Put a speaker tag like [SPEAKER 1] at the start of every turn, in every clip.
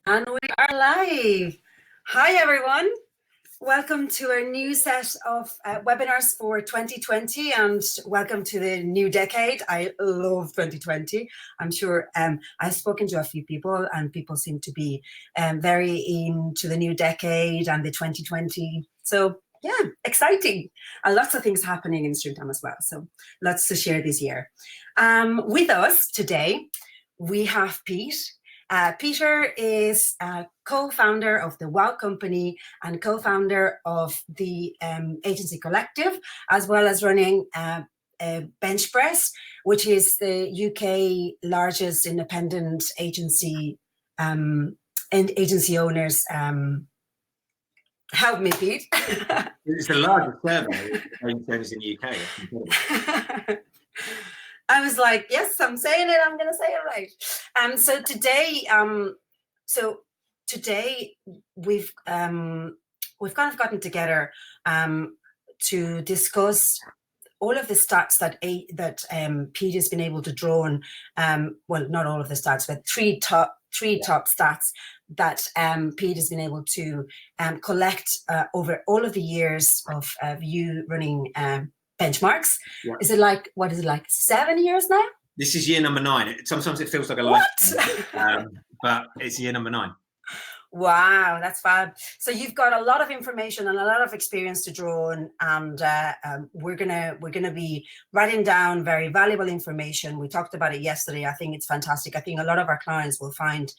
[SPEAKER 1] And we are live. Hi, everyone. Welcome to our new set of webinars for 2020 and welcome to the new decade. I love 2020. I'm sure I've spoken to a few people and people seem to be very into the new decade and the 2020. So yeah, exciting. And lots of things happening in Streamtime as well. So lots to share this year. With us today, we have Pete. Peter is a co-founder of the Wow Company and co-founder of the Agency Collective, as well as running BenchPress, which is the UK largest independent agency and agency owners. Help me, Pete.
[SPEAKER 2] It's the largest survey of agencies in the UK. That's incredible.
[SPEAKER 1] I was like, yes, I'm saying it. I'm going to say it right. So today we've kind of gotten together to discuss all of the stats that Pete has been able to draw on. Well, not all of the stats, but three top stats that Pete has been able to collect over all of the years of you running benchmarks. Yeah. Is it like, what is it, like 7 years now?
[SPEAKER 2] This is year number 9. Sometimes it feels like a
[SPEAKER 1] lifetime,
[SPEAKER 2] but it's year number 9.
[SPEAKER 1] Wow, that's fab. So you've got a lot of information and a lot of experience to draw on, and we're gonna be writing down very valuable information. We talked about it yesterday. I think it's fantastic. I think a lot of our clients will find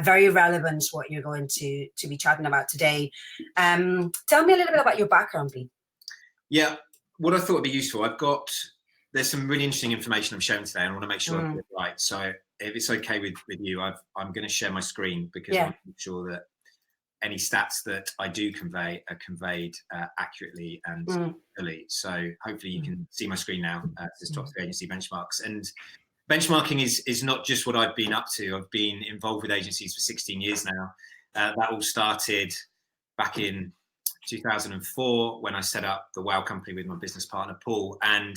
[SPEAKER 1] very relevant what you're going to be chatting about today. Tell me a little bit about your background, Pete.
[SPEAKER 2] Yeah, what I thought would be useful. There's some really interesting information I'm showing today, and I want to make sure I get it right. So if it's okay with you, I'm going to share my screen because I want to make sure that any stats that I do convey are conveyed accurately and fully. So hopefully you can see my screen now. This top 3 agency benchmarks. And benchmarking is not just what I've been up to. I've been involved with agencies for 16 years now. That all started back in 2004 when I set up the Wow Company with my business partner, Paul. And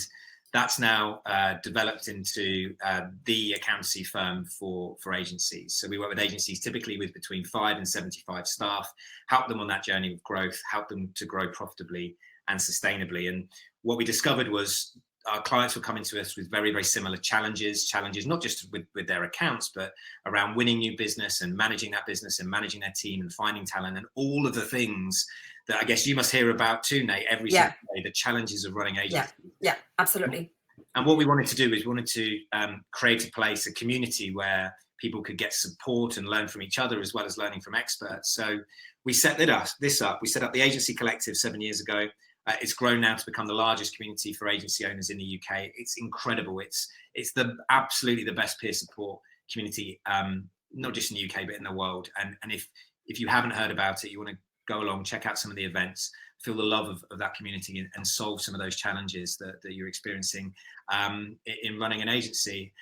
[SPEAKER 2] that's now developed into the accountancy firm for agencies. So we work with agencies typically with between 5 and 75 staff, help them on that journey of growth, help them to grow profitably and sustainably. And what we discovered was our clients were coming to us with very, very similar challenges not just with their accounts, but around winning new business and managing that business and managing their team and finding talent and all of the things that I guess you must hear about too, Nate, every single day, the challenges of running agencies.
[SPEAKER 1] Yeah, absolutely.
[SPEAKER 2] And what we wanted to do is create a place, a community where people could get support and learn from each other as well as learning from experts. So we set this up. We set up the Agency Collective 7 years ago. It's grown now to become the largest community for agency owners in the UK. It's incredible. It's absolutely the best peer support community, not just in the UK, but in the world. And if you haven't heard about it, you want to go along, check out some of the events, feel the love of that community and solve some of those challenges that you're experiencing in running an agency.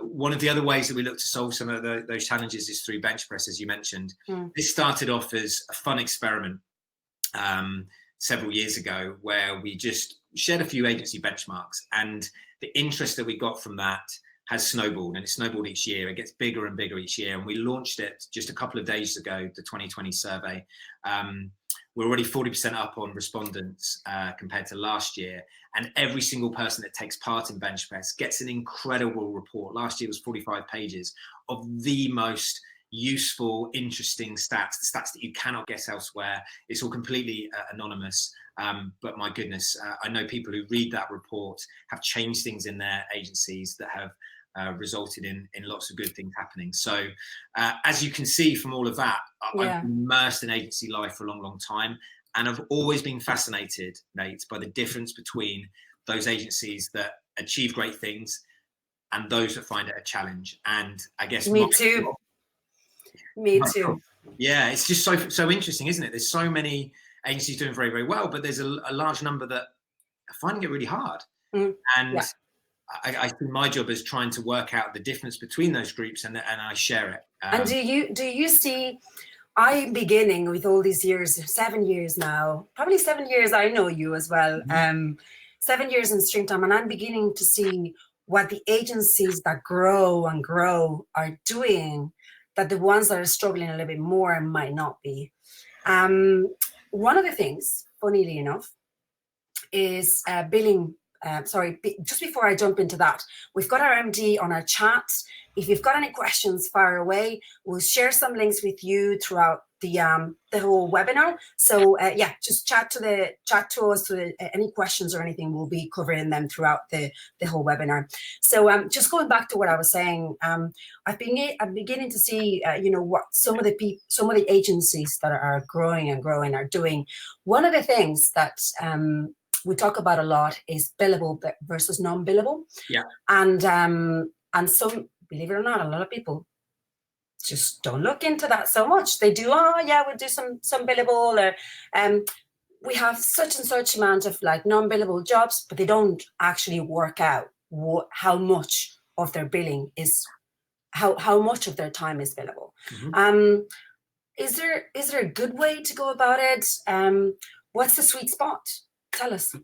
[SPEAKER 2] One of the other ways that we look to solve some of those challenges is through BenchPress, as you mentioned. This started off as a fun experiment several years ago where we just shared a few agency benchmarks, and the interest that we got from that has snowballed, and it's snowballed each year. It gets bigger and bigger each year, and we launched it just a couple of days ago, the 2020 survey. We're already 40% up on respondents compared to last year, and every single person that takes part in BenchPress gets an incredible report. Last year was 45 pages of the most useful, interesting stats, the stats that you cannot get elsewhere. It's all completely anonymous, but my goodness, I know people who read that report have changed things in their agencies that have resulted in lots of good things happening. So as you can see from all of that, I've been immersed in agency life for a long, long time. And I've always been fascinated, Nate, by the difference between those agencies that achieve great things and those that find it a challenge. And I guess
[SPEAKER 1] Me too.
[SPEAKER 2] Yeah, it's just so interesting, isn't it? There's so many agencies doing very, very well, but there's a large number that are finding it really hard. And I think my job is trying to work out the difference between those groups, and I share it.
[SPEAKER 1] And do you see? I'm beginning with all these years, 7 years now, probably 7 years. I know you as well. 7 years in Streamtime, and I'm beginning to see what the agencies that grow and grow are doing that the ones that are struggling a little bit more might not be. One of the things, funnily enough, is billing. Just before I jump into that, we've got our MD on our chat. If you've got any questions, fire away. We'll share some links with you throughout the whole webinar. So just chat to us. Any questions or anything, we'll be covering them throughout the whole webinar. So just going back to what I was saying, I'm beginning to see what some of the agencies that are growing and growing are doing. One of the things that we talk about a lot is billable versus non-billable.
[SPEAKER 2] Yeah.
[SPEAKER 1] And some, believe it or not, a lot of people just don't look into that so much. They do, we'll do some billable, or we have such and such amount of like non-billable jobs, but they don't actually work out how much of their billing is, how much of their time is billable. Mm-hmm. Is there a good way to go about it? What's the sweet spot? Tell us.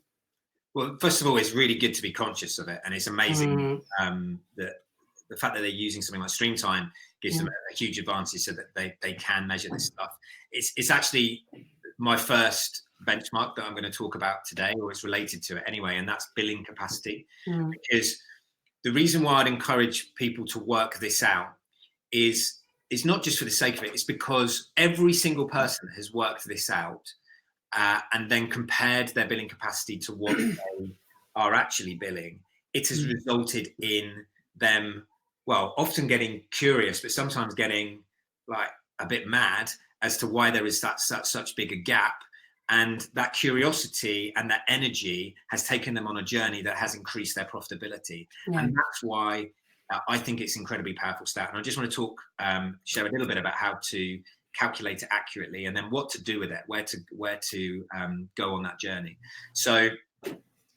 [SPEAKER 2] Well, first of all, it's really good to be conscious of it, and it's amazing that the fact that they're using something like Stream Time gives them a huge advantage, so that they can measure this stuff. It's actually my first benchmark that I'm going to talk about today, or it's related to it anyway, and that's billing capacity. Because the reason why I'd encourage people to work this out is not just for the sake of it. It's because every single person has worked this out and then compared their billing capacity to what they are actually billing. It has resulted in them, well, often getting curious, but sometimes getting like a bit mad as to why there is such big a gap. And that curiosity and that energy has taken them on a journey that has increased their profitability. Yeah. And that's why I think it's incredibly powerful stat. And I just want to share a little bit about how to calculate it accurately, and then what to do with it, where to go on that journey. So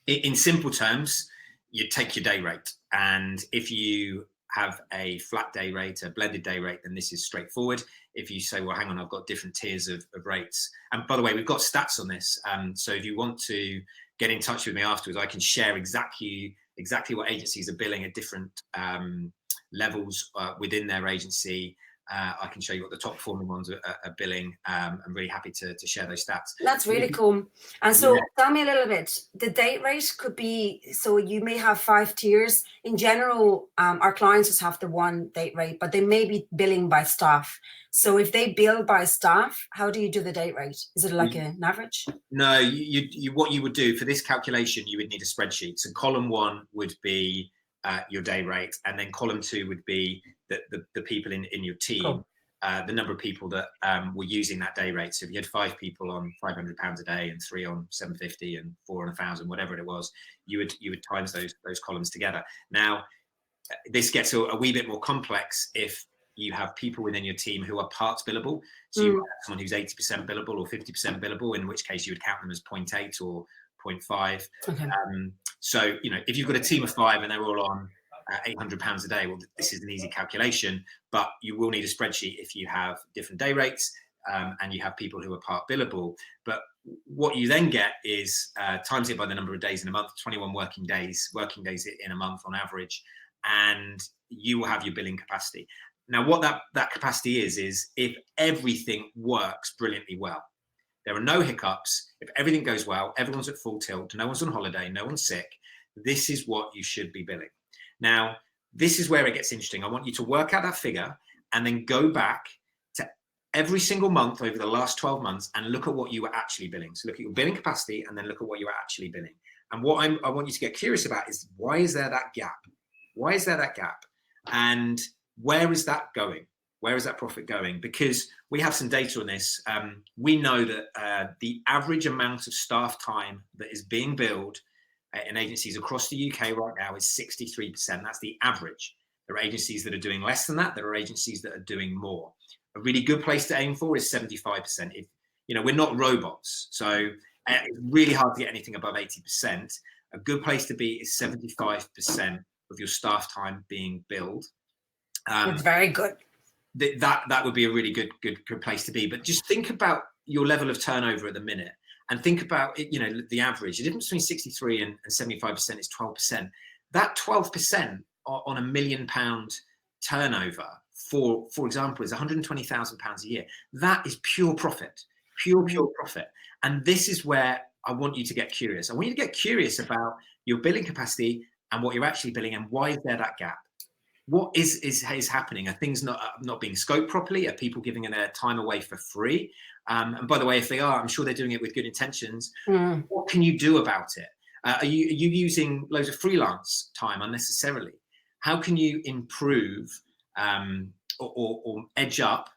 [SPEAKER 2] in simple terms, you take your day rate. And if you have a flat day rate, a blended day rate, then this is straightforward. If you say, well, hang on, I've got different tiers of rates. And by the way, we've got stats on this. So if you want to get in touch with me afterwards, I can share exactly what agencies are billing at different levels within their agency. I can show you what the top performing ones are billing. I'm really happy to share those stats.
[SPEAKER 1] That's really cool. And so tell me a little bit, the date rate could be, so you may have 5 tiers. In general, our clients just have the one date rate, but they may be billing by staff. So if they bill by staff, how do you do the date rate? Is it like an average?
[SPEAKER 2] No, what you would do for this calculation, you would need a spreadsheet. So column 1 would be your day rate, and then column 2 would be the people in your team, cool. The number of people that were using that day rate. So if you had 5 people on £500 a day, and 3 on 750, and 4 on 1,000, whatever it was, you would times those columns together. Now, this gets a wee bit more complex if you have people within your team who are parts billable. So you might have someone who's 80% billable or 50% billable, in which case you would count them as 0.8 or 0.5. Okay. So, if you've got a team of 5 and they're all on £800 a day, well, this is an easy calculation, but you will need a spreadsheet if you have different day rates and you have people who are part billable. But what you then get is times it by the number of days in a month, 21 working days in a month on average, and you will have your billing capacity. Now, what that capacity is if everything works brilliantly well. There are no hiccups. If everything goes well, everyone's at full tilt, no one's on holiday, no one's sick, this is what you should be billing. Now, this is where it gets interesting. I want you to work out that figure and then go back to every single month over the last 12 months and look at what you were actually billing. So look at your billing capacity and then look at what you were actually billing. And what I want you to get curious about is, why is there that gap? Why is there that gap? And where is that going? Where is that profit going? Because we have some data on this. We know that the average amount of staff time that is being billed in agencies across the UK right now is 63%. That's the average. There are agencies that are doing less than that. There are agencies that are doing more. A really good place to aim for is 75%. If we're not robots, so it's really hard to get anything above 80%. A good place to be is 75% of your staff time being billed.
[SPEAKER 1] It's very good.
[SPEAKER 2] That would be a really good place to be. But just think about your level of turnover at the minute, and think about the average. The difference between 63 and 75% is 12%. That 12% on £1 million turnover for example, is £120,000 a year. That is pure profit, pure profit. And this is where I want you to get curious. I want you to get curious about your billing capacity and what you're actually billing, and why is there that gap? What is happening? Are things not being scoped properly? Are people giving their time away for free? And by the way, if they are, I'm sure they're doing it with good intentions. What can you do about it? Are you using loads of freelance time unnecessarily? How can you improve or edge up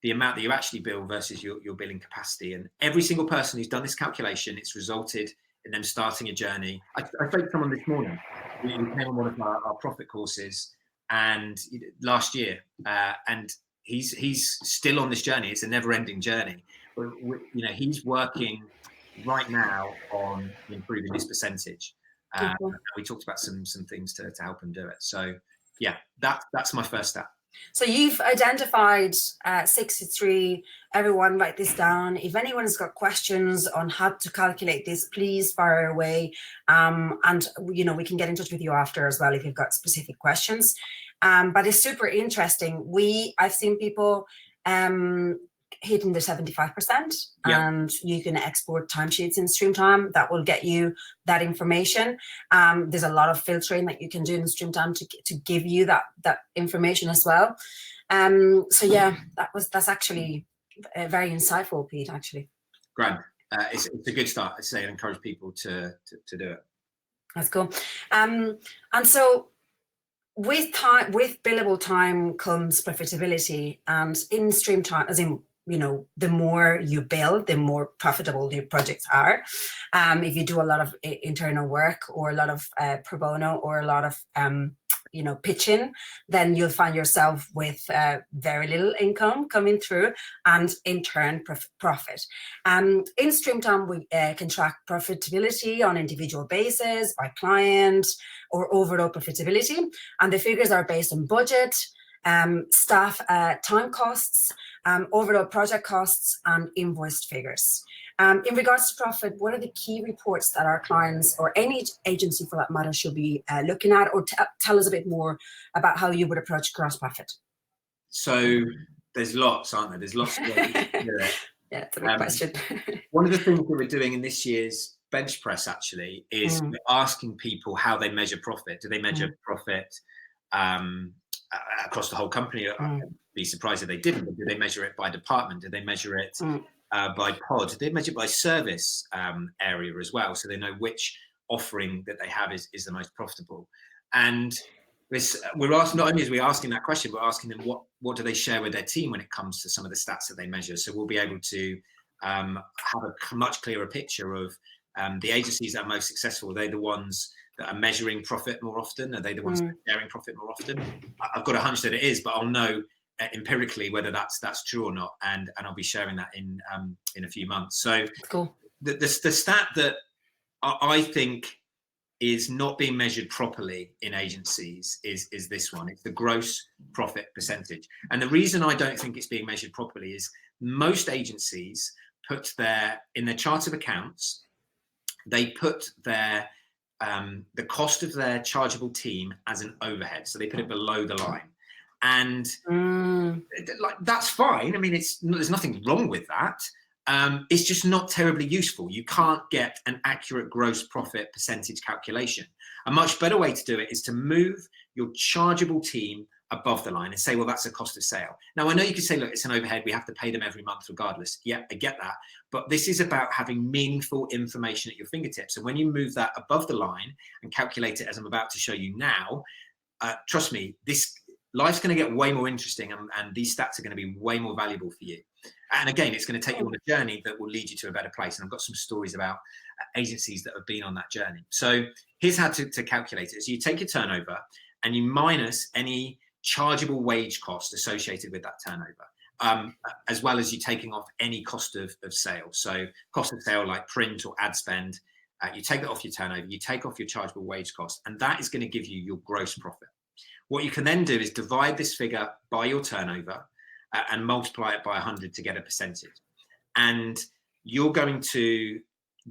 [SPEAKER 2] the amount that you actually bill versus your billing capacity? And every single person who's done this calculation, it's resulted in them starting a journey. I spoke to someone this morning who came on one of our profit courses and last year, and he's still on this journey. It's a never-ending journey. But he's working right now on improving this percentage. We talked about some things to help him do it. So yeah, that's my first step.
[SPEAKER 1] So you've identified 63. Everyone write this down. If anyone's got questions on how to calculate this, please fire away. And we can get in touch with you after as well if you've got specific questions. But it's super interesting. I've seen people hitting the 75%, and you can export timesheets in StreamTime. That will get you that information. There's a lot of filtering that you can do in StreamTime to give you that information as well. So yeah, that's actually very insightful, Pete. Actually,
[SPEAKER 2] grand. It's a good start. I say, encourage people to do it.
[SPEAKER 1] That's cool. And so, with billable time comes profitability, and in StreamTime, as in the more you bill, the more profitable your projects are. If you do a lot of internal work or a lot of pro bono or a lot of pitching, then you'll find yourself with very little income coming through, and in turn profit. In StreamTime, we can track profitability on individual basis, by client, or overall profitability, and the figures are based on budget, staff time costs, overall project costs, and invoiced figures. In regards to profit, what are the key reports that our clients, or any agency for that matter, should be looking at? Or tell us a bit more about how you would approach gross profit.
[SPEAKER 2] So there's lots, aren't there? There's lots of ways to do it.
[SPEAKER 1] Yeah, it's a big question.
[SPEAKER 2] One of the things that we're doing in this year's BenchPress actually is we're asking people how they measure profit. Do they measure profit across the whole company? I'd be surprised if they didn't. But do they measure it by department? Do they measure it by pod? Do they measure it by service area as well, so they know which offering that they have is the most profitable? And we're asking, not only is we asking that question, we're asking them what do they share with their team when it comes to some of the stats that they measure. So we'll be able to have a much clearer picture of the agencies that are most successful. Are they the ones that are measuring profit more often? Are they the ones that are sharing profit more often? I've got a hunch that it is, but I'll know empirically whether that's true or not, and I'll be sharing that in a few months. So
[SPEAKER 1] cool.
[SPEAKER 2] The stat that I think is not being measured properly in agencies is this one. It's the gross profit percentage. And the reason I don't think it's being measured properly is most agencies put in their chart of accounts, they put the cost of their chargeable team as an overhead. So they put it below the line. And that's fine. I mean, there's nothing wrong with that. It's just not terribly useful. You can't get an accurate gross profit percentage calculation. A much better way to do it is to move your chargeable team above the line and say, well, that's a cost of sale. Now, I know you could say, look, it's an overhead. We have to pay them every month regardless. Yeah, I get that. But this is about having meaningful information at your fingertips. And when you move that above the line and calculate it as I'm about to show you now, trust me, life's going to get way more interesting, and these stats are going to be way more valuable for you. And again, it's going to take you on a journey that will lead you to a better place. And I've got some stories about agencies that have been on that journey. So here's how to calculate it. So you take your turnover and you minus any chargeable wage cost associated with that turnover, as well as you taking off any cost of sale. So cost of sale like print or ad spend, you take that off your turnover, you take off your chargeable wage cost, and that is going to give you your gross profit. What you can then do is divide this figure by your turnover and multiply it by 100 to get a percentage. And you're going to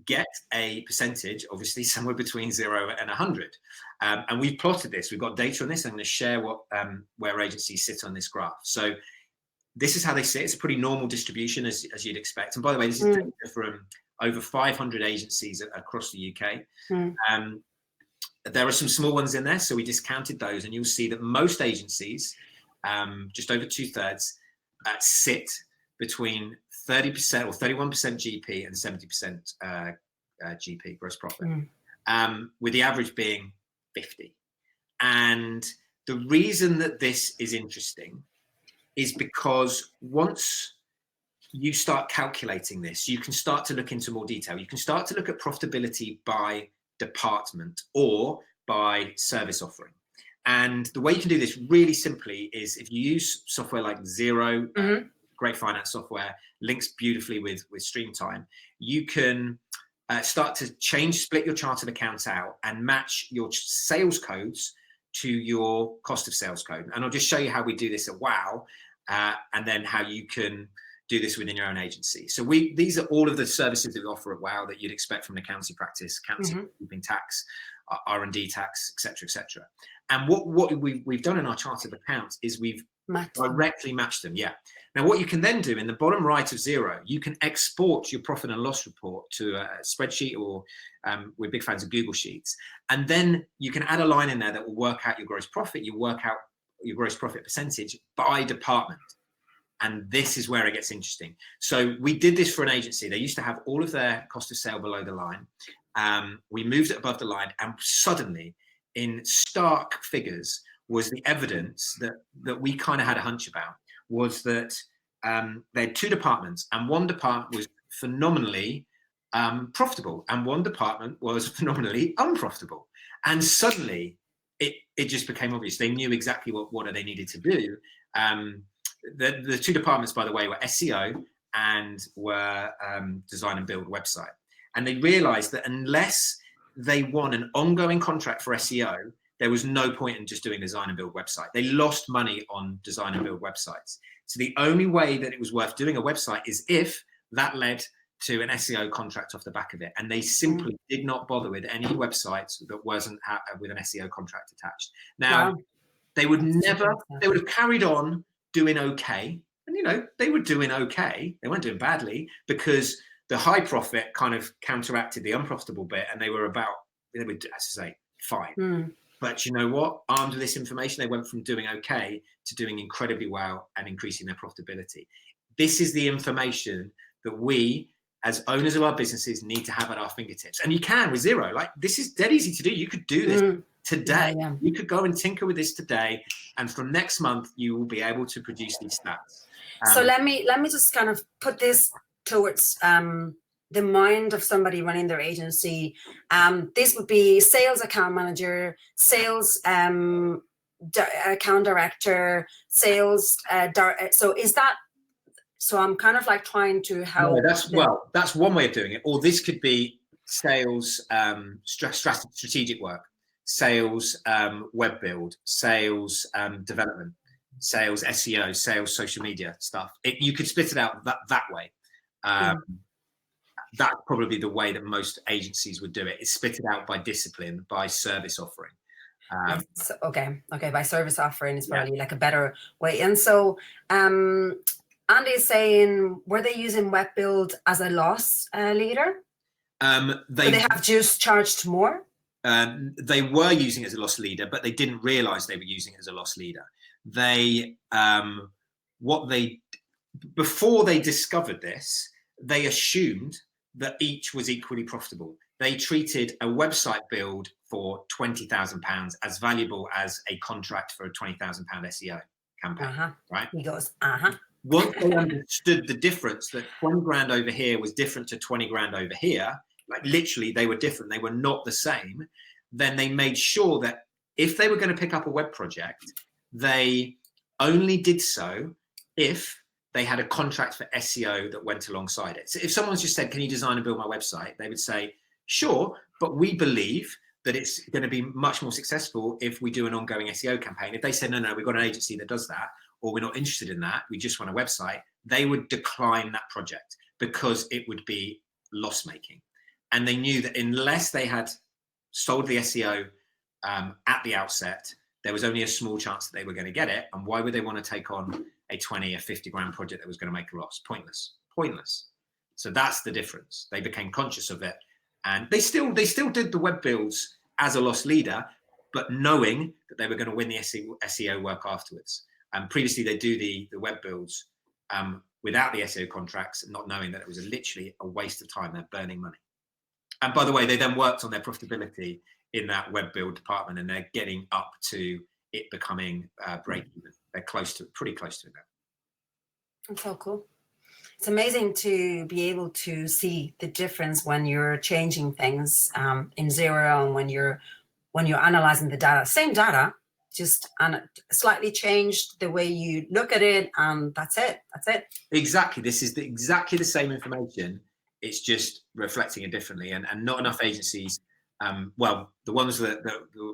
[SPEAKER 2] get a percentage, obviously somewhere between 0 and 100. And we've plotted this. We've got data on this. I'm going to share where agencies sit on this graph. So this is how they sit. It's a pretty normal distribution as you'd expect. And by the way, this is data from over 500 agencies across the UK. There are some small ones in there, so we discounted those, and you'll see that most agencies, just over 2/3, sit between 30% or 31% GP and 70% GP, gross profit, with the average being 50. And the reason that this is interesting is because once you start calculating this, you can start to look into more detail. You can start to look at profitability by department or by service offering. And the way you can do this really simply is if you use software like Xero, great finance software, links beautifully with Streamtime, you can start to split your chart of accounts out and match your sales codes to your cost of sales code. And I'll just show you how we do this at Wow, and then how you can do this within your own agency. So these are all of the services that we offer at Wow that you'd expect from an accountancy practice, accountancy, bookkeeping, tax, R&D tax, etc., etc. And what we've done in our chart of accounts is we've directly matched them. Yeah. Now, what you can then do in the bottom right of Xero, you can export your profit and loss report to a spreadsheet, or we're big fans of Google Sheets. And then you can add a line in there that will work out your gross profit. You work out your gross profit percentage by department. And this is where it gets interesting. So we did this for an agency. They used to have all of their cost of sale below the line. We moved it above the line, and suddenly, in stark figures, was the evidence that we kind of had a hunch about, was that they had two departments, and one department was phenomenally profitable, and one department was phenomenally unprofitable. And suddenly, it just became obvious. They knew exactly what they needed to do. The two departments, by the way, were SEO and were design and build website. And they realized that unless they won an ongoing contract for SEO, there was no point in just doing design and build website. They lost money on design and build websites. So the only way that it was worth doing a website is if that led to an SEO contract off the back of it. And they simply did not bother with any websites that wasn't with an SEO contract attached. Now, they would have carried on doing okay. And, they were doing okay. They weren't doing badly, because the high profit kind of counteracted the unprofitable bit, and they were, as I say, fine. But you know what? Armed with this information, they went from doing okay to doing incredibly well and increasing their profitability. This is the information that we, as owners of our businesses, need to have at our fingertips. And you can with Xero. Like, this is dead easy to do. You could do this today. Yeah. You could go and tinker with this today, and from next month, you will be able to produce these stats.
[SPEAKER 1] So let me just kind of put this towards the mind of somebody running their agency. This would be sales account manager, sales account director, sales. So is that? So I'm kind of like trying to help.
[SPEAKER 2] No, that's one way of doing it. Or this could be sales strategic work, sales web build, sales development, sales SEO, sales social media stuff. You could split it out that way. That's probably the way that most agencies would do it. It's split it out by discipline, by service offering.
[SPEAKER 1] Okay. By service offering is probably like a better way. And so Andy is saying, were they using web build as a loss leader? They have just charged more?
[SPEAKER 2] They were using it as a loss leader, but they didn't realize they were using it as a loss leader. Before they discovered this, they assumed that each was equally profitable. They treated a website build for £20,000 as valuable as a contract for a £20,000 SEO campaign, right?
[SPEAKER 1] He goes,
[SPEAKER 2] Once they understood the difference, that 20 grand over here was different to 20 grand over here, like literally they were different, they were not the same, then they made sure that if they were going to pick up a web project, they only did so if they had a contract for SEO that went alongside it. So if someone's just said, can you design and build my website? They would say, sure, but we believe that it's going to be much more successful if we do an ongoing SEO campaign. If they said, no, we've got an agency that does that, or we're not interested in that, we just want a website, they would decline that project because it would be loss making. And they knew that unless they had sold the SEO at the outset, there was only a small chance that they were going to get it. And why would they want to take on a 20 or 50 grand project that was going to make a loss? Pointless. So that's the difference. They became conscious of it, and they still did the web builds as a loss leader, but knowing that they were going to win the SEO work afterwards. And previously they do the web builds without the SEO contracts, not knowing that it was literally a waste of time. They're burning money. And by the way, they then worked on their profitability in that web build department, and they're getting up to it becoming break even. They're pretty close to it now.
[SPEAKER 1] That's so cool. It's amazing to be able to see the difference when you're changing things in Xero, and when you're analyzing the data. Same data, just slightly changed the way you look at it, and that's it.
[SPEAKER 2] Exactly. This is exactly the same information. It's just reflecting it differently, and not enough agencies. Well, the ones that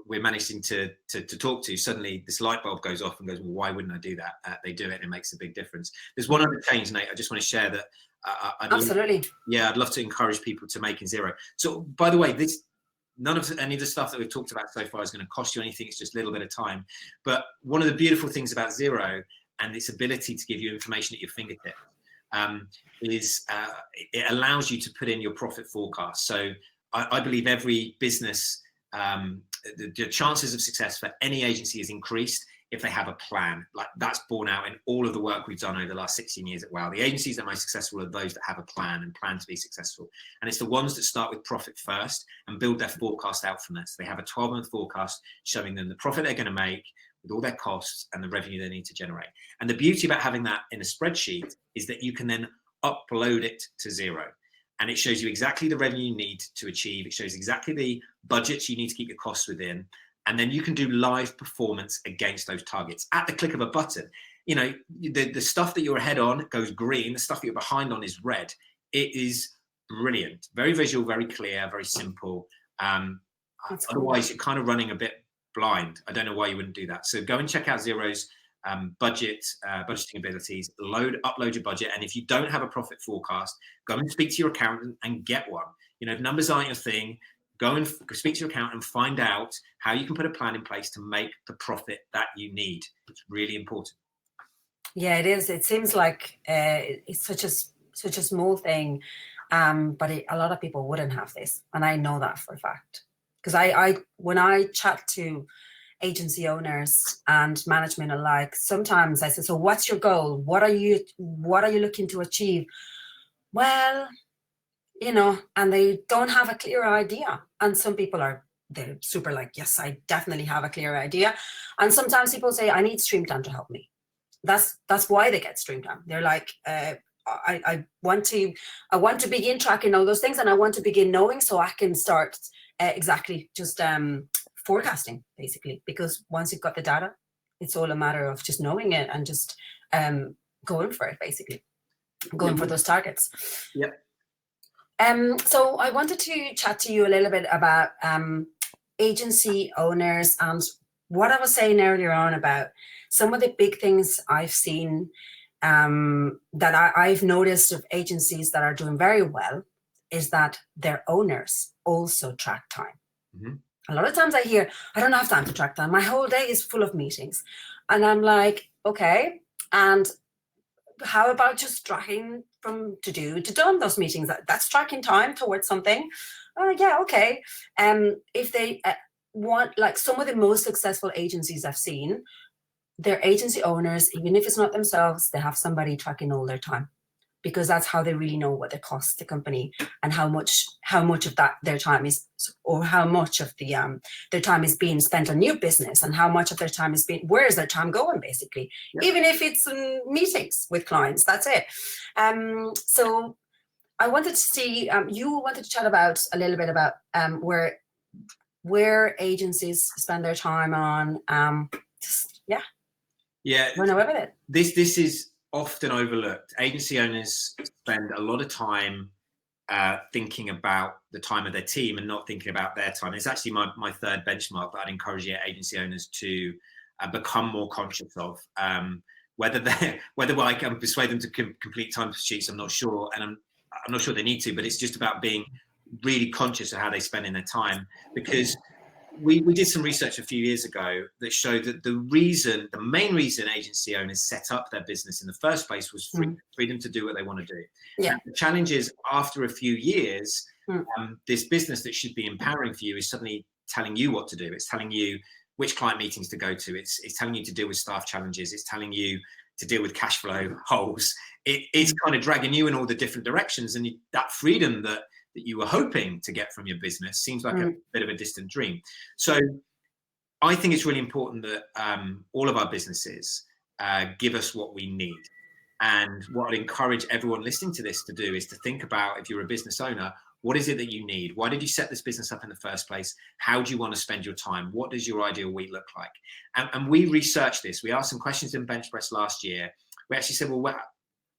[SPEAKER 2] we're managing to talk to, suddenly this light bulb goes off and goes, well, why wouldn't I do that? They do it, and it makes a big difference. There's one other change, Nate. I just want to share that.
[SPEAKER 1] Absolutely.
[SPEAKER 2] I'd love to encourage people to make in Xero. So, by the way, none of any of the stuff that we've talked about so far is going to cost you anything. It's just a little bit of time. But one of the beautiful things about Xero and its ability to give you information at your fingertips is it allows you to put in your profit forecast. So I believe every business, the chances of success for any agency is increased if they have a plan. Like, that's borne out in all of the work we've done over the last 16 years at WOW. The agencies that are most successful are those that have a plan and plan to be successful. And it's the ones that start with profit first and build their forecast out from this. They have a 12-month forecast showing them the profit they're going to make with all their costs and the revenue they need to generate. And the beauty about having that in a spreadsheet is that you can then upload it to Xero. And it shows you exactly the revenue you need to achieve. It shows exactly the budgets you need to keep your costs within. And then you can do live performance against those targets at the click of a button. You know, the stuff that you're ahead on goes green. The stuff that you're behind on is red. It is brilliant. Very visual, very clear, very simple. Otherwise, you're kind of running a bit blind. I don't know why you wouldn't do that. So go and check out Xero's budgeting abilities, upload your budget. And if you don't have a profit forecast, go and speak to your accountant and get one. You know, if numbers aren't your thing, go and speak to your accountant and find out how you can put a plan in place to make the profit that you need. It's really important.
[SPEAKER 1] Yeah, it is. It seems like it's such a small thing, but a lot of people wouldn't have this, and I know that for a fact. Because I when I chat to agency owners and management alike, sometimes I say, so what's your goal? What are you looking to achieve? Well, you know, and they don't have a clear idea. And some people they're super like, yes, I definitely have a clear idea. And sometimes people say, I need Streamtime to help me. That's why they get Streamtime. They're like, I want to begin tracking all those things, and I want to begin knowing so I can start exactly just forecasting, basically, because once you've got the data, it's all a matter of just knowing it and just going for it, basically, going for those targets.
[SPEAKER 2] Yeah.
[SPEAKER 1] So I wanted to chat to you a little bit about agency owners and what I was saying earlier on about some of the big things I've seen that I've noticed of agencies that are doing very well is that their owners also track time. Mm-hmm. A lot of times I hear, I don't have time to track time. My whole day is full of meetings. And I'm like, okay, and how about just tracking from to do to done those meetings? That's tracking time towards something. Yeah, okay. If they want, like some of the most successful agencies I've seen, their agency owners, even if it's not themselves, they have somebody tracking all their time, because that's how they really know what it costs the company and how much of that their time is, or how much of the their time is being spent on new business, and how much of their time is being, where is their time going, basically. Yep. Even if it's in meetings with clients, that's it. So I wanted to see, you wanted to chat about a little bit about where agencies spend their time on. Run away with it.
[SPEAKER 2] This is often overlooked. Agency owners spend a lot of time thinking about the time of their team and not thinking about their time. It's actually my third benchmark that I'd encourage agency owners to become more conscious of. Whether I can persuade them to complete time sheets, I'm not sure, and I'm not sure they need to. But it's just about being really conscious of how they spend in their time, because we did some research a few years ago that showed that the main reason agency owners set up their business in the first place was freedom to do what they want to do.
[SPEAKER 1] Yeah.
[SPEAKER 2] And the challenge is, after a few years, this business that should be empowering for you is suddenly telling you what to do. It's telling you which client meetings to go to. It's telling you to deal with staff challenges. It's telling you to deal with cash flow holes. It's kind of dragging you in all the different directions, and that freedom that you were hoping to get from your business seems like a bit of a distant dream. So I think it's really important that all of our businesses give us what we need. And what I'd encourage everyone listening to this to do is to think about, if you're a business owner, what is it that you need? Why did you set this business up in the first place? How do you want to spend your time? What does your ideal week look like? And we researched this. We asked some questions in BenchPress last year. We actually said, well,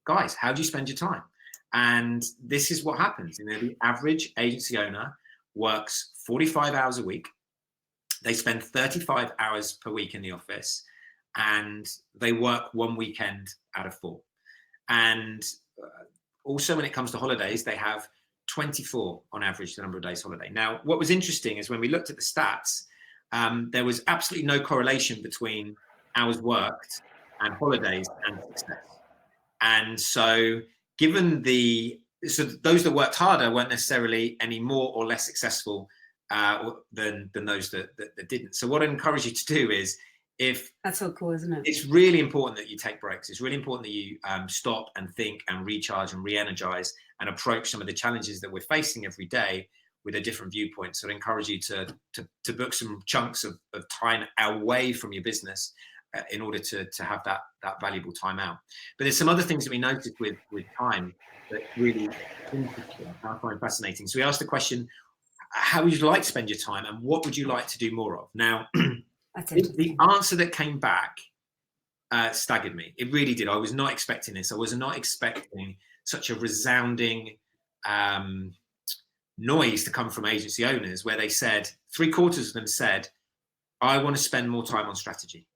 [SPEAKER 2] guys, how do you spend your time? And this is what happens. The average agency owner works 45 hours a week. They spend 35 hours per week in the office, and they work one weekend out of 4. And also, when it comes to holidays, they have 24 on average, the number of days holiday. Now, what was interesting is when we looked at the stats, there was absolutely no correlation between hours worked and holidays and success. And so those that worked harder weren't necessarily any more or less successful than those that didn't. So what I encourage you to do is,
[SPEAKER 1] that's so cool, isn't it?
[SPEAKER 2] It's really important that you take breaks. It's really important that you stop and think and recharge and re-energize and approach some of the challenges that we're facing every day with a different viewpoint. So I encourage you to book some chunks of time away from your business in order to have that valuable time out. But there's some other things that we noticed with time that really interesting, I find fascinating. So we asked the question, how would you like to spend your time, and what would you like to do more of? Now, the answer that came back staggered me. It really did. I was not expecting this. I was not expecting such a resounding noise to come from agency owners, where they said, 3/4 of them said, I want to spend more time on strategy.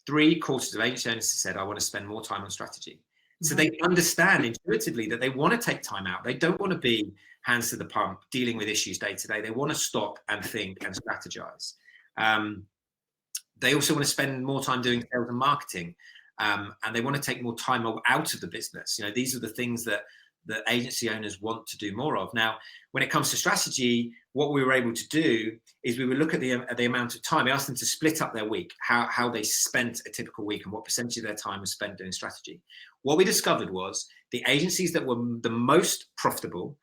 [SPEAKER 2] 3/4 of agency owners said, I want to spend more time on strategy. So they understand intuitively that they want to take time out. They don't want to be hands to the pump, dealing with issues day to day. They want to stop and think and strategize. They also want to spend more time doing sales and marketing, and they want to take more time out of the business. These are the things that agency owners want to do more of. Now, when it comes to strategy, what we were able to do is we would look at the amount of time. We asked them to split up their week, how they spent a typical week, and what percentage of their time was spent doing strategy. What we discovered was the agencies that were the most profitable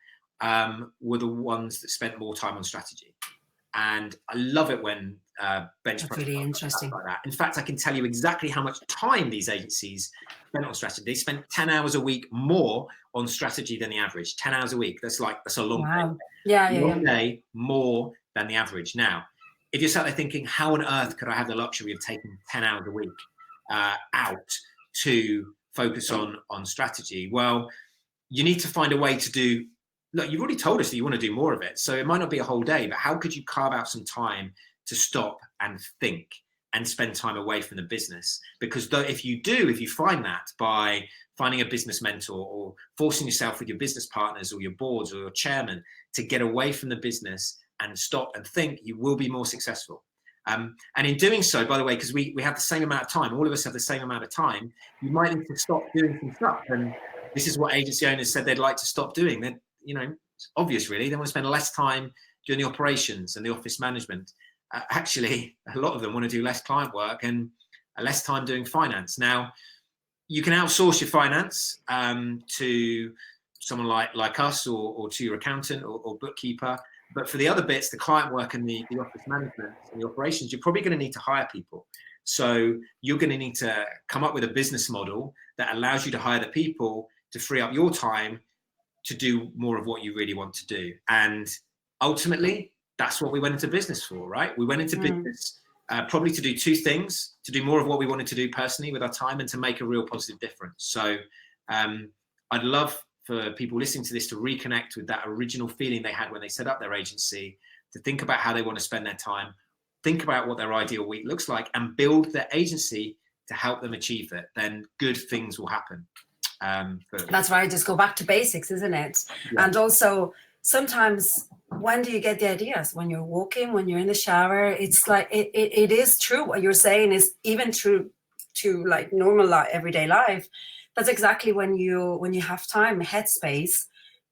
[SPEAKER 2] were the ones that spent more time on strategy. And I love it when BenchPress.
[SPEAKER 1] That's really interesting.
[SPEAKER 2] Like that. In fact, I can tell you exactly how much time these agencies spent on strategy. They spent 10 hours a week more on strategy than the average. 10 hours a week. That's a long day. Long day, more than the average. Now, if you're sat there thinking, how on earth could I have the luxury of taking 10 hours a week out to focus on strategy? Well, you need to find a way to do. Look, you've already told us that you want to do more of it. So it might not be a whole day, but how could you carve out some time to stop and think and spend time away from the business? Because if you find that by finding a business mentor or forcing yourself with your business partners or your boards or your chairman to get away from the business and stop and think, you will be more successful. And in doing so, by the way, because we have the same amount of time, all of us have the same amount of time, you might need to stop doing some stuff. And this is what agency owners said they'd like to stop doing. It's obvious, really. They want to spend less time doing the operations and the office management. Actually, a lot of them want to do less client work and less time doing finance. Now, you can outsource your finance to someone like us or to your accountant or bookkeeper. But for the other bits, the client work and the office management and the operations, you're probably going to need to hire people. So you're going to need to come up with a business model that allows you to hire the people to free up your time to do more of what you really want to do. And ultimately, that's what we went into business for, right? We went into business probably to do two things: to do more of what we wanted to do personally with our time, and to make a real positive difference. So I'd love for people listening to this to reconnect with that original feeling they had when they set up their agency, to think about how they want to spend their time, think about what their ideal week looks like, and build their agency to help them achieve it. Then good things will happen.
[SPEAKER 1] That's right. Just go back to basics, isn't it?
[SPEAKER 2] Yeah.
[SPEAKER 1] And also sometimes, when do you get the ideas? When you're walking, when you're in the shower? It's like it is true. What you're saying is even true to like normal everyday life. That's exactly when you have time, headspace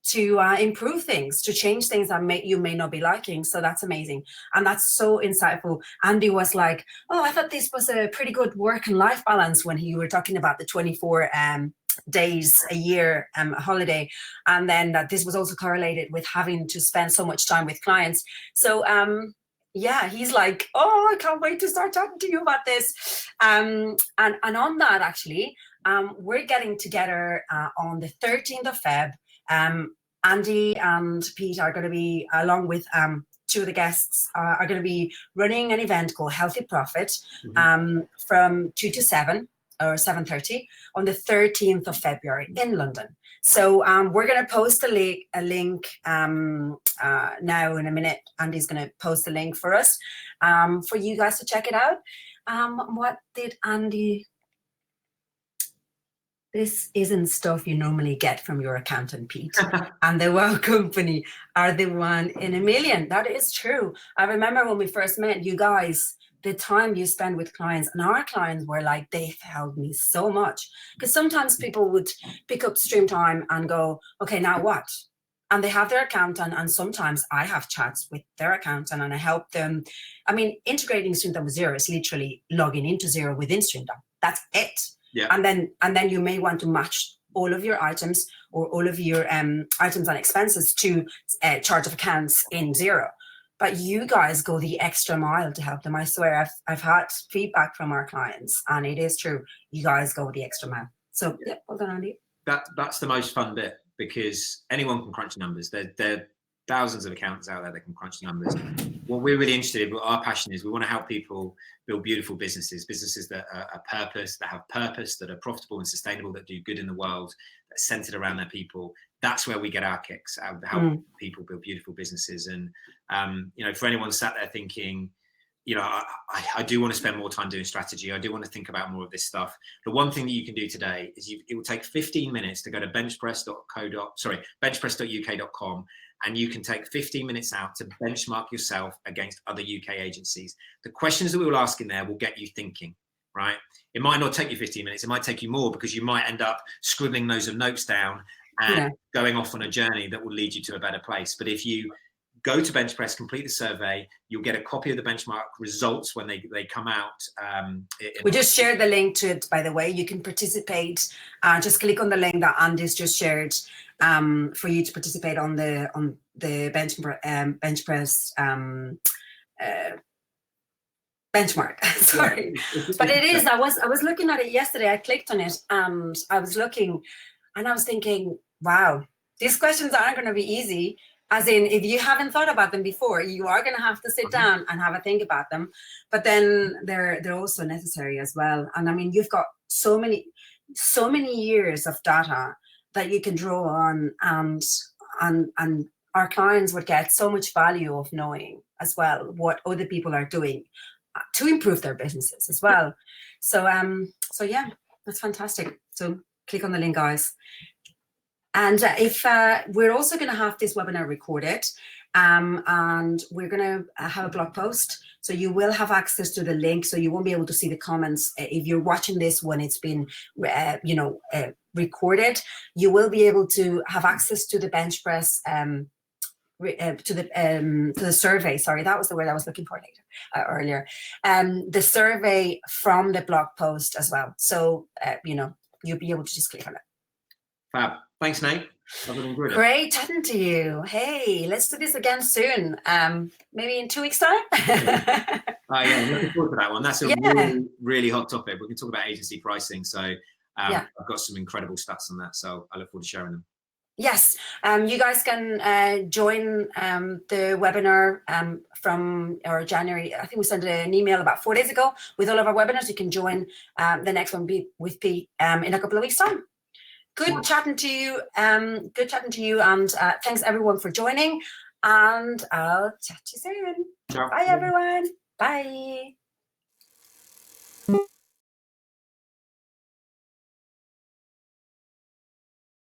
[SPEAKER 1] to improve things, to change things that you may not be liking. So that's amazing. And that's so insightful. Andy was like, oh, I thought this was a pretty good work and life balance when you were talking about the 24 days a year holiday, and then that this was also correlated with having to spend so much time with clients. So yeah, he's like, oh, I can't wait to start talking to you about this. And on that, actually, we're getting together on the 13th of Feb. Andy and Pete are going to be, along with two of the guests, are going to be running an event called Healthy Profit from 2 to 7 or 7:30 on the 13th of February in London. So we're going to post a link now in a minute. Andy's going to post a link for us for you guys to check it out. What did Andy... This isn't stuff you normally get from your accountant, Pete. And the Wow Company are the one in a million. That is true. I remember when we first met, you guys, the time you spend with clients, and our clients were like, they've helped me so much. Because sometimes people would pick up stream time and go, okay, now what? And they have their accountant, and sometimes I have chats with their accountant and I help them. I mean, integrating StreamDom with Xero is literally logging into Xero within StreamDom. That's it.
[SPEAKER 2] Yeah.
[SPEAKER 1] And then you may want to match all of your items or all of your items and expenses to chart of accounts in Xero. But you guys go the extra mile to help them. I swear, I've had feedback from our clients, and it is true. You guys go the extra mile. So yeah, well done, Andy.
[SPEAKER 2] That's the most fun bit, because anyone can crunch numbers. There are thousands of accountants out there that can crunch numbers. What we're really interested in, what our passion is, we want to help people build beautiful businesses that are purpose, that have purpose, that are profitable and sustainable, that do good in the world, that are centered around their people. That's where we get our kicks, out of helping people build beautiful businesses. And for anyone sat there thinking, I do want to spend more time doing strategy, I do want to think about more of this stuff, the one thing that you can do today is it will take 15 minutes to go to benchpress.uk.com, and you can take 15 minutes out to benchmark yourself against other UK agencies. The questions that we will ask in there will get you thinking, right? It might not take you 15 minutes, it might take you more, because you might end up scribbling loads of notes down and going off on a journey that will lead you to a better place. But if you go to BenchPress, complete the survey, you'll get a copy of the benchmark results when they come out.
[SPEAKER 1] We just shared the link to it, by the way. You can participate. Just click on the link that Andy's just shared for you to participate on the BenchPress benchmark. Sorry, but it is. I was looking at it yesterday. I clicked on it and I was looking, and I was thinking, wow, these questions aren't going to be easy. As in, if you haven't thought about them before, you are going to have to sit down and have a think about them. But then they're also necessary as well. And I mean, you've got so many years of data that you can draw on, and our clients would get so much value of knowing as well what other people are doing to improve their businesses as well. So yeah, that's fantastic. So click on the link, guys. And if we're also going to have this webinar recorded, and we're going to have a blog post, so you will have access to the link. So you won't be able to see the comments if you're watching this when it's been, recorded. You will be able to have access to the BenchPress, to the survey. Sorry, that was the word I was looking for earlier. The survey from the blog post as well. So you'll be able to just click on it.
[SPEAKER 2] Fab. Thanks, Nate.
[SPEAKER 1] Great chatting to you. Hey, let's do this again soon. Maybe in 2 weeks' time.
[SPEAKER 2] Yeah, I'm looking forward to that one. That's a really, really hot topic. We can talk about agency pricing. So I've got some incredible stats on that. So I look forward to sharing them.
[SPEAKER 1] Yes, you guys can join the webinar from January. I think we sent an email about 4 days ago with all of our webinars. You can join the next one with Pete in a couple of weeks' time. Good chatting to you. And thanks everyone for joining. And I'll chat to you soon.
[SPEAKER 2] Ciao.
[SPEAKER 1] Bye, everyone. Bye.